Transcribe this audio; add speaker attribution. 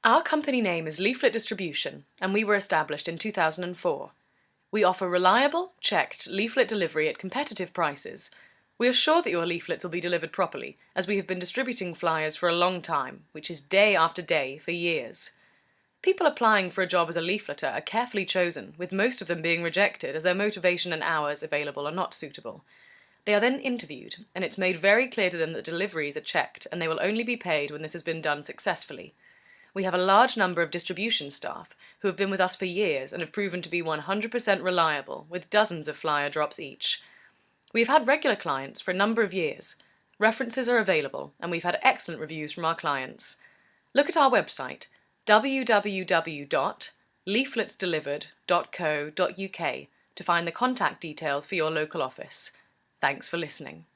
Speaker 1: Our company name is Leaflet Distribution, and we were established in 2004. We offer reliable, checked leaflet delivery at competitive prices. We are sure that your leaflets will be delivered properly, as we have been distributing flyers for a long time, which is day after day for years. People applying for a job as a leafleter are carefully chosen, with most of them being rejected as their motivation and hours available are not suitable. They are then interviewed, and it's made very clear to them that deliveries are checked and they will only be paid when this has been done successfully. We have a large number of distribution staff who have been with us for years and have proven to be 100% reliable, with dozens of flyer drops each. We have had regular clients for a number of years. References are available, and we've had excellent reviews from our clients. Look at our website, www.leafletsdelivered.co.uk, to find the contact details for your local office. Thanks for listening.